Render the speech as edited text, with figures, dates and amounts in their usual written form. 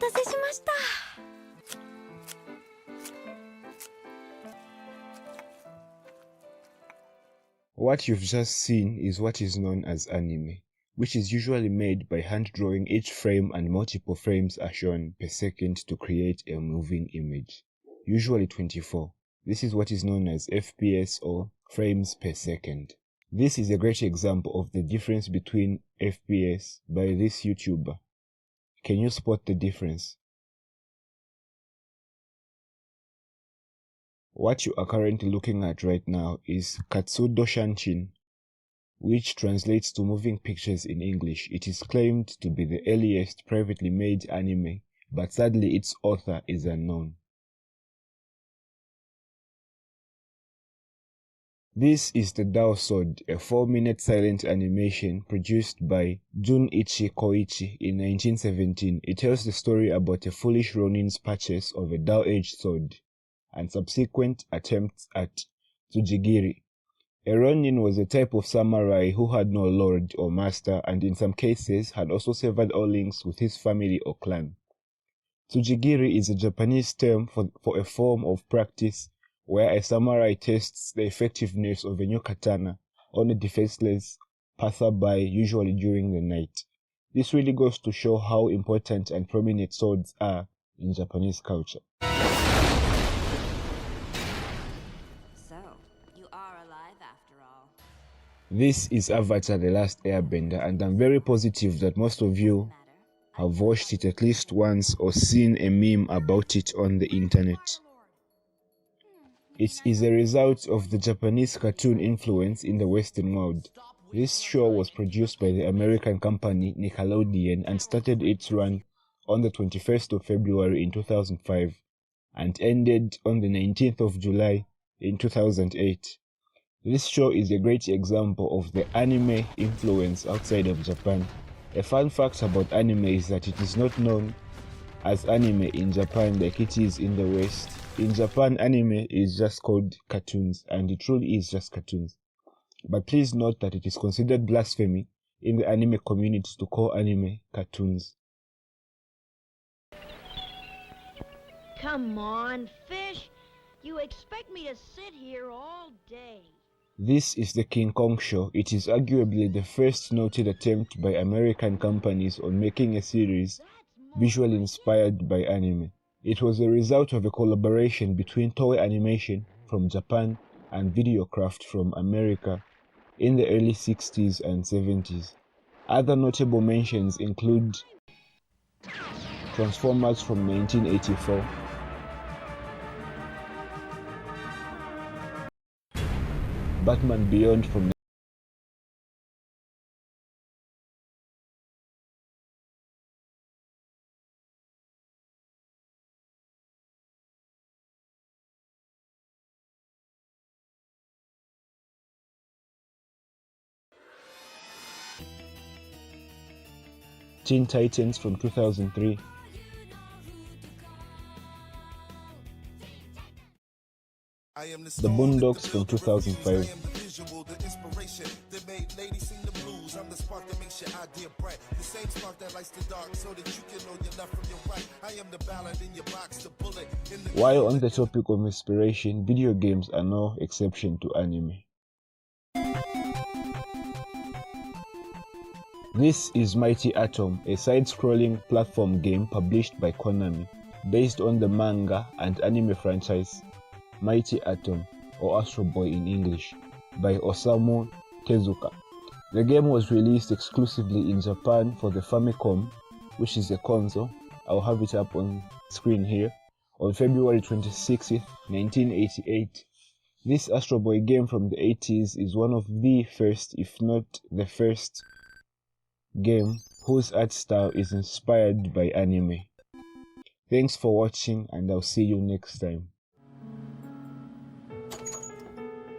たせしました。 What you've just seen is what is known as anime, which is usually made by hand drawing each frame, and multiple frames are shown per second to create a moving image, usually 24. This is what is known as FPS, or frames per second. This is a great example of the difference between FPS by this YouTuber. Can you spot the difference? What you are currently looking at right now is Katsudo Shanshin, which translates to moving pictures in English. It is claimed to be the earliest privately made anime, but sadly its author is unknown. This is the Dao Sword, a 4-minute silent animation produced by Junichi Koichi in 1917. It tells the story about a foolish Ronin's purchase of a Dao-edged sword and subsequent attempts at Tsujigiri. A Ronin was a type of samurai who had no lord or master, and in some cases had also severed all links with his family or clan. Tsujigiri is a Japanese term for a form of practice where a samurai tests the effectiveness of a new katana on a defenseless passerby, usually during the night. This really goes to show how important and prominent swords are in Japanese culture. So, you are alive after all. This is Avatar: The Last Airbender, and I'm very positive that most of you have watched it at least once or seen a meme about it on the internet. It is a result of the Japanese cartoon influence in the Western world. This show was produced by the American company Nickelodeon and started its run on the 21st of February in 2005 and ended on the 19th of July in 2008. This show is a great example of the anime influence outside of Japan. A fun fact about anime is that it is not known as anime in Japan like it is in the West. In Japan, anime is just called cartoons, and it truly is just cartoons. But please note that it is considered blasphemy in the anime community to call anime cartoons. Come on, fish. You expect me to sit here all day? This is the King Kong show. It is arguably the first noted attempt by American companies on making a series visually inspired by anime. It was a result of a collaboration between Toei Animation from Japan and Videocraft from America in the early 60s and 70s. Other notable mentions include Transformers from 1984, Batman Beyond from Teen Titans from 2003, The Boondocks from 2005, While on the topic of inspiration, video games are no exception to anime. This is Mighty Atom, a side-scrolling platform game published by Konami, based on the manga and anime franchise Mighty Atom, or Astro Boy in English, by Osamu Tezuka. The game was released exclusively in Japan for the Famicom, which is a console. I'll have it up on screen here, on February 26, 1988. This Astro Boy game from the 80s is one of the first, if not the first, game whose art style is inspired by anime. Thanks for watching, and I'll see you next time.